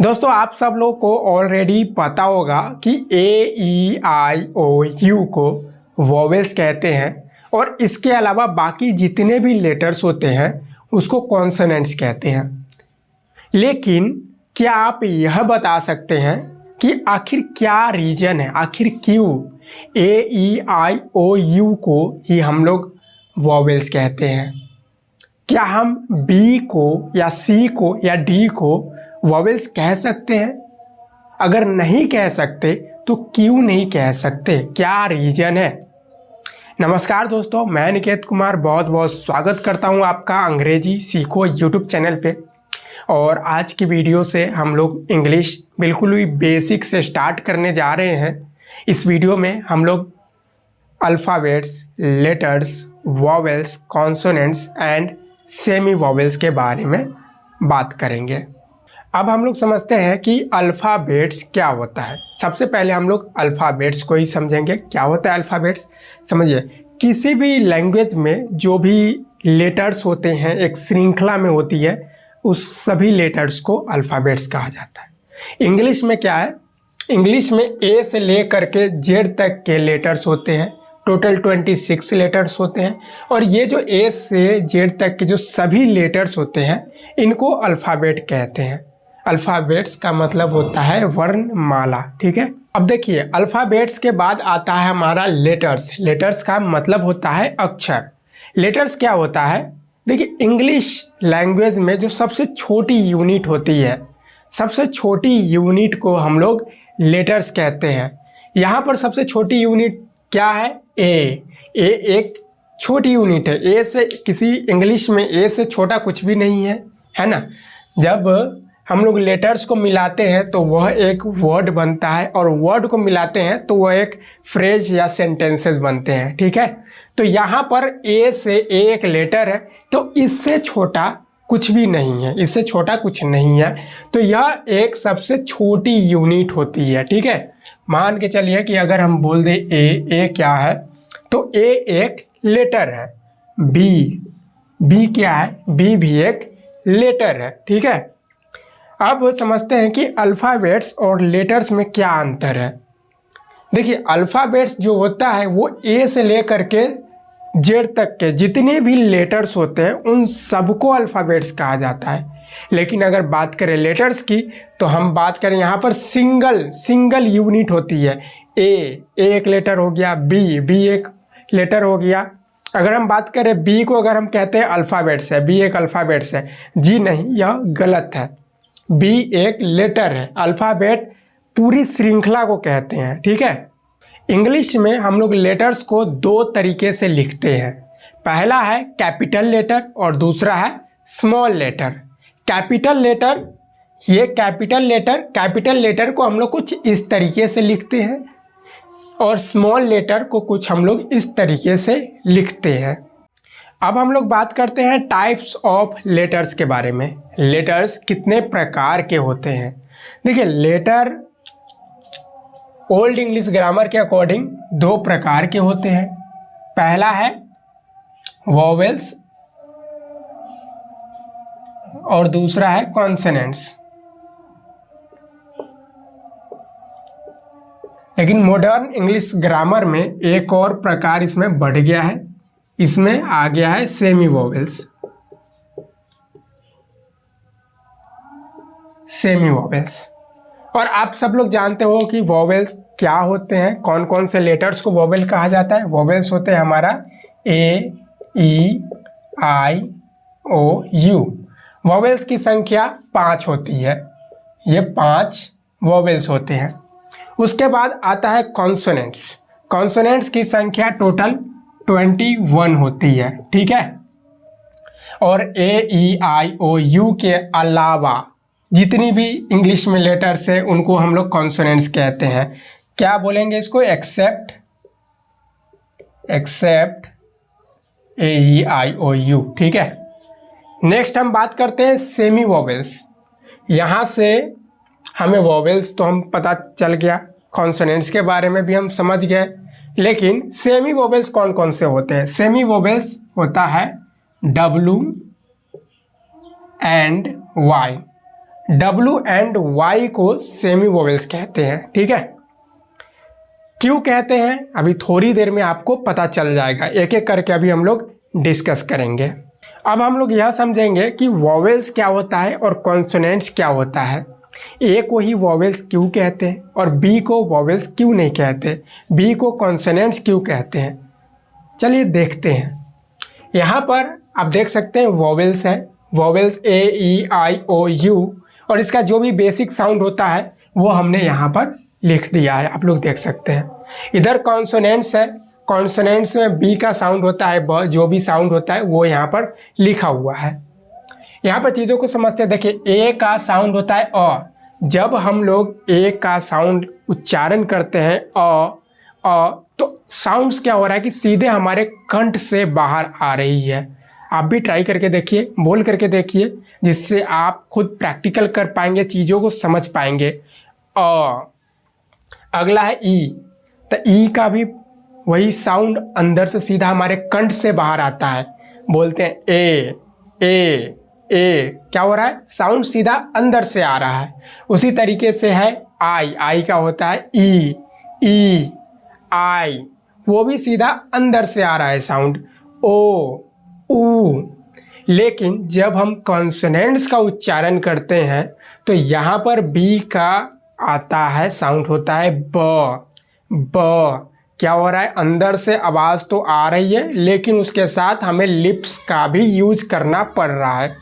दोस्तों आप सब लोग को ऑलरेडी पता होगा कि ए ई आई ओ यू को वॉवेल्स कहते हैं और इसके अलावा बाकी जितने भी लेटर्स होते हैं उसको कॉन्सोनेंट्स कहते हैं। लेकिन क्या आप यह बता सकते हैं कि आखिर क्या रीज़न है, आखिर क्यों ए ई आई ओ यू को ही हम लोग वॉवेल्स कहते हैं? क्या हम बी को या सी को या डी को वॉवेल्स कह सकते हैं? अगर नहीं कह सकते तो क्यों नहीं कह सकते, क्या रीज़न है? नमस्कार दोस्तों, मैं निकेत कुमार बहुत बहुत स्वागत करता हूं आपका अंग्रेजी सीखो यूट्यूब चैनल पे। और आज की वीडियो से हम लोग इंग्लिश बिल्कुल ही बेसिक से स्टार्ट करने जा रहे हैं। इस वीडियो में हम लोग alphabets, letters, vowels, consonants and semi vowels के बारे में बात करेंगे। अब हम लोग समझते हैं कि अल्फ़ाबेट्स क्या होता है। सबसे पहले हम लोग अल्फ़ाबेट्स को ही समझेंगे। क्या होता है अल्फ़ाबेट्स? समझिए, किसी भी लैंग्वेज में जो भी लेटर्स होते हैं एक श्रृंखला में होती है, उस सभी लेटर्स को अल्फ़ाबेट्स कहा जाता है। इंग्लिश में क्या है? इंग्लिश में ए से ले करके जेड तक के लेटर्स होते हैं। टोटल 26 लेटर्स होते हैं और ये जो ए से जेड तक के जो सभी लेटर्स होते हैं इनको अल्फ़ाबेट कहते हैं। अल्फ़ाबेट्स का मतलब होता है वर्णमाला, ठीक है। अब देखिए, अल्फ़ाबेट्स के बाद आता है हमारा लेटर्स। लेटर्स का मतलब होता है अक्षर। लेटर्स क्या होता है? देखिए, इंग्लिश लैंग्वेज में जो सबसे छोटी यूनिट होती है, सबसे छोटी यूनिट को हम लोग लेटर्स कहते हैं। यहाँ पर सबसे छोटी यूनिट क्या है? ए एक छोटी यूनिट है। ए से किसी इंग्लिश में ए से छोटा कुछ भी नहीं है ना। जब हम लोग लेटर्स को मिलाते हैं तो वह एक वर्ड बनता है और वर्ड को मिलाते हैं तो वह एक फ्रेज या सेंटेंसेस बनते हैं, ठीक है। तो यहाँ पर ए से एक लेटर है तो इससे छोटा कुछ भी नहीं है, इससे छोटा कुछ नहीं है। तो यह एक सबसे छोटी यूनिट होती है, ठीक है। मान के चलिए कि अगर हम बोल दें ए क्या है, तो ए एक लेटर है। बी क्या है? बी भी एक लेटर है, ठीक है। अब समझते हैं कि अल्फ़ाबेट्स और लेटर्स में क्या अंतर है। देखिए, अल्फ़ाबेट्स जो होता है वो ए से लेकर के जेड तक के जितने भी लेटर्स होते हैं उन सबको अल्फ़ाबेट्स कहा जाता है। लेकिन अगर बात करें लेटर्स की तो हम बात करें यहाँ पर सिंगल यूनिट होती है। ए एक लेटर हो गया, बी एक लेटर हो गया। अगर हम बात करें बी को, अगर हम कहते हैं अल्फ़ाबेट्स है, बी एक अल्फ़ाबेट्स है, जी नहीं, यह गलत है। बी एक लेटर है। अल्फ़ाबेट पूरी श्रृंखला को कहते हैं, ठीक है। इंग्लिश में हम लोग लेटर्स को दो तरीके से लिखते हैं। पहला है कैपिटल लेटर और दूसरा है स्मॉल लेटर। कैपिटल लेटर को हम लोग कुछ इस तरीके से लिखते हैं और स्मॉल लेटर को कुछ हम लोग इस तरीके से लिखते हैं। अब हम लोग बात करते हैं टाइप्स ऑफ लेटर्स के बारे में। लेटर्स कितने प्रकार के होते हैं? देखिए, लेटर ओल्ड इंग्लिश ग्रामर के अकॉर्डिंग दो प्रकार के होते हैं। पहला है वॉवेल्स और दूसरा है कॉन्सोनेंट्स। लेकिन मॉडर्न इंग्लिश ग्रामर में एक और प्रकार इसमें बढ़ गया है, इसमें आ गया है सेमी वॉवेल्स। और आप सब लोग जानते हो कि वॉवेल्स क्या होते हैं, कौन कौन से लेटर्स को वॉवेल कहा जाता है। वॉवेल्स होते हैं हमारा ए ई आई ओ यू। वॉवेल्स की संख्या 5 होती है, ये 5 वॉवेल्स होते हैं। उसके बाद आता है कॉन्सोनेंट्स। कॉन्सोनेंट्स की संख्या टोटल 21 होती है, ठीक है। और ए ई आई ओ यू के अलावा जितनी भी इंग्लिश में लेटर्स है उनको हम लोग कॉन्सोनेंट्स कहते हैं। क्या बोलेंगे इसको? Accept A E I O you, ठीक है। नेक्स्ट हम बात करते हैं सेमी वॉवेल्स। यहाँ से हमें वॉवेल्स तो हम पता चल गया, कॉन्सोनेंट्स के बारे में भी हम समझ गए। लेकिन सेमी वोवेल्स कौन कौन से होते हैं? सेमी वोवेल्स होता है W and Y। W and Y को सेमी वोवेल्स कहते हैं, ठीक है। क्यों कहते हैं अभी थोड़ी देर में आपको पता चल जाएगा, एक एक करके अभी हम लोग डिस्कस करेंगे। अब हम लोग यह समझेंगे कि वोवेल्स क्या होता है और कॉन्सोनेंट्स क्या होता है। ए को ही वोवेल्स क्यों कहते हैं और बी को वोवेल्स क्यों नहीं कहते, बी को कॉन्सोनेंट्स क्यों कहते हैं, चलिए देखते हैं। यहाँ पर आप देख सकते हैं वोवेल्स है, vowels A E I O you, और इसका जो भी बेसिक साउंड होता है वो हमने यहाँ पर लिख दिया है, आप लोग देख सकते हैं। इधर कॉन्सोनेंट्स है, कॉन्सोनेंट्स में बी का साउंड होता है ब, जो भी साउंड होता है वो यहाँ पर लिखा हुआ है। यहाँ पर चीज़ों को समझते हैं। देखिए ए का साउंड होता है अ, जब हम लोग ए का साउंड उच्चारण करते हैं अ, तो साउंड्स क्या हो रहा है कि सीधे हमारे कंठ से बाहर आ रही है। आप भी ट्राई करके देखिए, बोल करके देखिए, जिससे आप खुद प्रैक्टिकल कर पाएंगे, चीज़ों को समझ पाएंगे। अगला है ई, तो ई का भी वही साउंड अंदर से सीधा हमारे कंठ से बाहर आता है, बोलते हैं ए, क्या हो रहा है, साउंड सीधा अंदर से आ रहा है। उसी तरीके से है आई का होता है ई आई, वो भी सीधा अंदर से आ रहा है साउंड, ओ ऊ। लेकिन जब हम कॉन्सोनेंट्स का उच्चारण करते हैं तो यहाँ पर बी का आता है, साउंड होता है ब। क्या हो रहा है, अंदर से आवाज़ तो आ रही है लेकिन उसके साथ हमें लिप्स का भी यूज करना पड़ रहा है,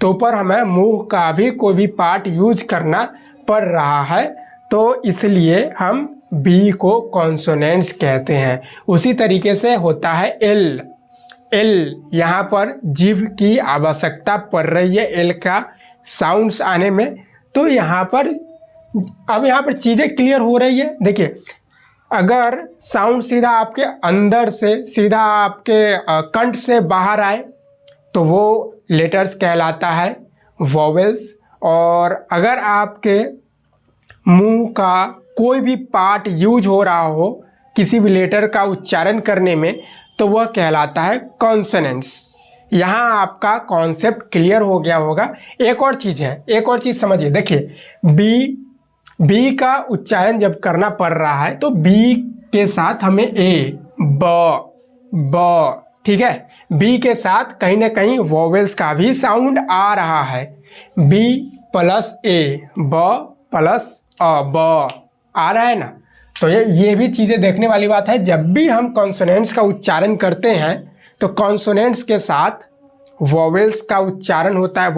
तो ऊपर हमें मुंह का भी कोई भी पार्ट यूज करना पड़ रहा है, तो इसलिए हम बी को कॉन्सोनेंट्स कहते हैं। उसी तरीके से होता है एल, यहाँ पर जीभ की आवश्यकता पड़ रही है एल का साउंड्स आने में, तो यहाँ पर अब यहाँ पर चीज़ें क्लियर हो रही है। देखिए अगर साउंड सीधा आपके अंदर से सीधा आपके कंठ से बाहर आए तो वो लेटर्स कहलाता है वोवेल्स, और अगर आपके मुंह का कोई भी पार्ट यूज हो रहा हो किसी भी लेटर का उच्चारण करने में तो वह कहलाता है कॉन्सोनेंट्स। यहाँ आपका कॉन्सेप्ट क्लियर हो गया होगा। एक और चीज़ है, एक और चीज़ समझिए। देखिए बी का उच्चारण जब करना पड़ रहा है तो बी के साथ हमें ए ब, ठीक है, बी के साथ कहीं ना कहीं वोवेल्स का भी साउंड आ रहा है, बी प्लस ए, ब प्लस अ, ब आ रहा है ना। तो ये भी चीज़ें देखने वाली बात है। जब भी हम कॉन्सोनेंट्स का उच्चारण करते हैं तो कॉन्सोनेंट्स के साथ वोवेल्स का उच्चारण होता है,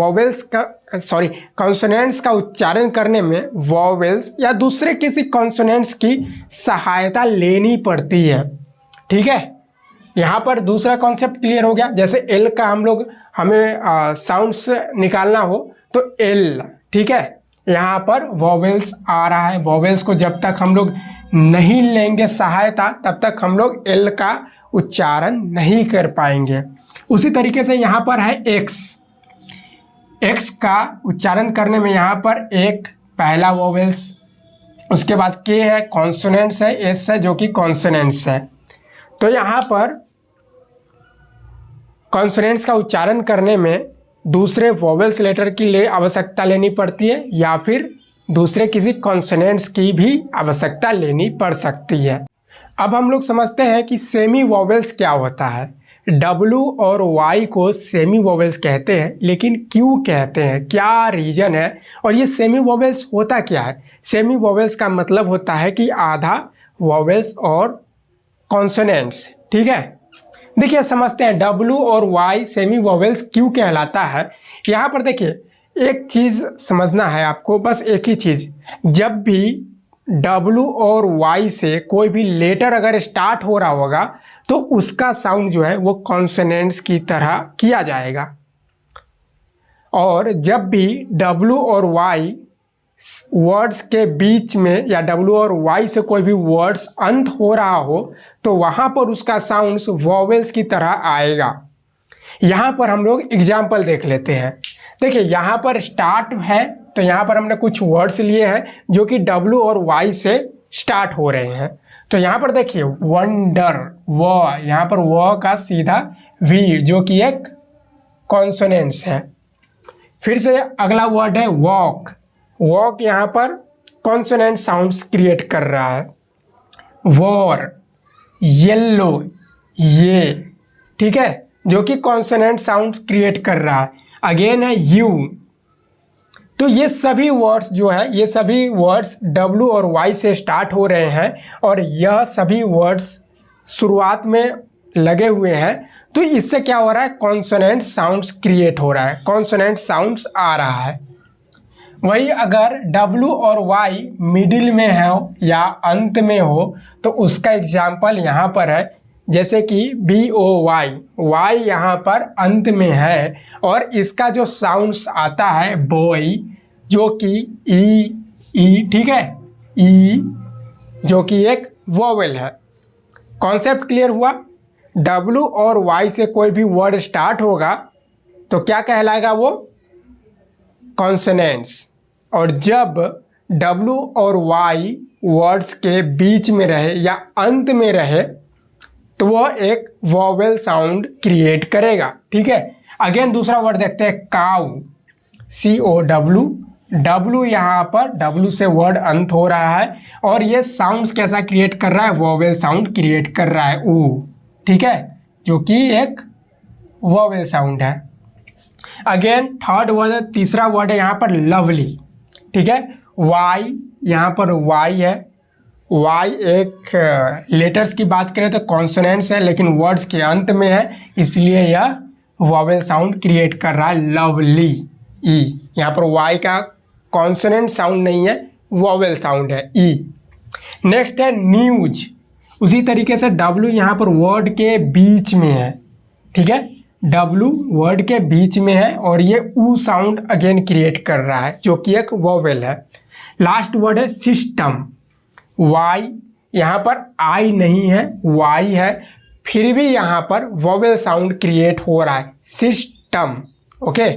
कॉन्सोनेंट्स का उच्चारण करने में वोवेल्स या दूसरे किसी कॉन्सोनेंट्स की सहायता लेनी पड़ती है, ठीक है। यहाँ पर दूसरा कॉन्सेप्ट क्लियर हो गया। जैसे एल का हमें साउंड्स निकालना हो तो एल, ठीक है, यहाँ पर वोवेल्स आ रहा है। वोवेल्स को जब तक हम लोग नहीं लेंगे सहायता तब तक हम लोग एल का उच्चारण नहीं कर पाएंगे। उसी तरीके से यहाँ पर है एक्स का उच्चारण करने में यहाँ पर एक पहला वोवेल्स, उसके बाद के है कॉन्सोनेंट्स है, एस है जो कि कॉन्सोनेंट्स है। तो यहाँ पर कॉन्सोनेंट्स का उच्चारण करने में दूसरे वोवेल्स लेटर की आवश्यकता लेनी पड़ती है या फिर दूसरे किसी कॉन्सोनेंट्स की भी आवश्यकता लेनी पड़ सकती है। अब हम लोग समझते हैं कि सेमी वोवेल्स क्या होता है। W और Y को सेमी वोवेल्स कहते हैं, लेकिन क्यों कहते हैं, क्या रीज़न है, और ये सेमी वोवेल्स होता क्या है। सेमी वोवेल्स का मतलब होता है कि आधा वोवेल्स और कॉन्सोनेंट्स, ठीक है। देखिए समझते हैं W और Y सेमी वोवेल्स क्यों कहलाता है। यहाँ पर देखिए एक चीज़ समझना है आपको, बस एक ही चीज़, जब भी W और Y से कोई भी लेटर अगर स्टार्ट हो रहा होगा तो उसका साउंड जो है वो कॉन्सोनेंट्स की तरह किया जाएगा, और जब भी W और Y वर्ड्स के बीच में या W और Y से कोई भी वर्ड्स अंत हो रहा हो तो वहाँ पर उसका साउंड्स वोवेल्स की तरह आएगा। यहाँ पर हम लोग एग्जाम्पल देख लेते हैं। देखिए यहाँ पर स्टार्ट है तो यहाँ पर हमने कुछ वर्ड्स लिए हैं जो कि W और Y से स्टार्ट हो रहे हैं। तो यहाँ पर देखिए वंडर, यहाँ पर व का सीधा V जो कि एक कॉन्सोनेंट्स है। फिर से अगला वर्ड है वॉक। वॉक यहाँ पर कॉन्सोनेंट साउंड्स क्रिएट कर रहा है। वॉर, येलो, ये, ठीक है, जो कि कॉन्सोनेंट साउंड्स क्रिएट कर रहा है। अगेन है यू। तो ये सभी वर्ड्स जो है, ये सभी वर्ड्स W और Y से स्टार्ट हो रहे हैं और यह सभी वर्ड्स शुरुआत में लगे हुए हैं। तो इससे क्या हो रहा है, कॉन्सोनेंट साउंड्स क्रिएट हो रहा है, कॉन्सोनेंट साउंड्स आ रहा है। वही अगर W और Y मिडिल में हो या अंत में हो तो उसका एग्जाम्पल यहाँ पर है, जैसे कि BOY, Y यहाँ पर अंत में है और इसका जो साउंड्स आता है बॉय, जो कि ई, ठीक है, ई, जो कि एक वोवेल है। कॉन्सेप्ट क्लियर हुआ। W और Y से कोई भी वर्ड स्टार्ट होगा तो क्या कहलाएगा, वो कॉन्सोनेंट्स। और जब W और Y वर्ड्स के बीच में रहे या अंत में रहे तो वह एक वोवेल साउंड क्रिएट करेगा, ठीक है। अगेन दूसरा वर्ड देखते हैं, काऊ, COW। W यहाँ पर W से वर्ड अंत हो रहा है और ये साउंड्स कैसा क्रिएट कर रहा है, वोवेल साउंड क्रिएट कर रहा है, ऊ, ठीक है, जो कि एक वोवेल साउंड है। अगेन थर्ड वर्ड, तीसरा वर्ड है यहाँ पर लवली, ठीक है। Y, यहाँ पर Y है। Y एक लेटर्स की बात करें तो कॉन्सोनेंट्स है, लेकिन वर्ड्स के अंत में है, इसलिए यह वोवेल साउंड क्रिएट कर रहा है, लवली, ई। यहाँ पर Y का कॉन्सोनेंट साउंड नहीं है, वोवेल साउंड है, ई। नेक्स्ट है न्यूज। उसी तरीके से W यहाँ पर वर्ड के बीच में है, ठीक है, W वर्ड के बीच में है और ये ऊ साउंड अगेन क्रिएट कर रहा है, जो कि एक वोवेल है। लास्ट वर्ड है सिस्टम। Y यहाँ पर I नहीं है, Y है, फिर भी यहाँ पर वोवेल साउंड क्रिएट हो रहा है, सिस्टम। ओके,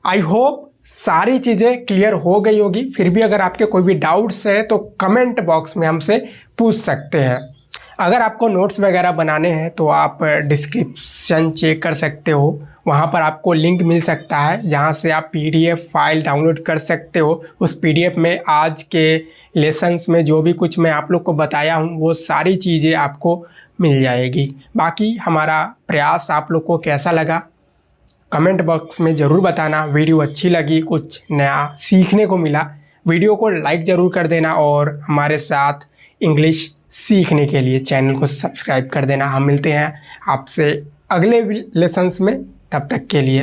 आई होप सारी चीज़ें क्लियर हो गई होगी। फिर भी अगर आपके कोई भी डाउट्स है तो कमेंट बॉक्स में हमसे पूछ सकते हैं। अगर आपको नोट्स वगैरह बनाने हैं तो आप डिस्क्रिप्शन चेक कर सकते हो, वहाँ पर आपको लिंक मिल सकता है जहाँ से आप PDF फाइल डाउनलोड कर सकते हो। उस PDF में आज के लेसन्स में जो भी कुछ मैं आप लोग को बताया हूँ वो सारी चीज़ें आपको मिल जाएगी। बाकी हमारा प्रयास आप लोग को कैसा लगा कमेंट बॉक्स में ज़रूर बताना। वीडियो अच्छी लगी, कुछ नया सीखने को मिला, वीडियो को लाइक ज़रूर कर देना और हमारे साथ इंग्लिश सीखने के लिए चैनल को सब्सक्राइब कर देना। हम मिलते हैं आपसे अगले लेसन्स में, तब तक के लिए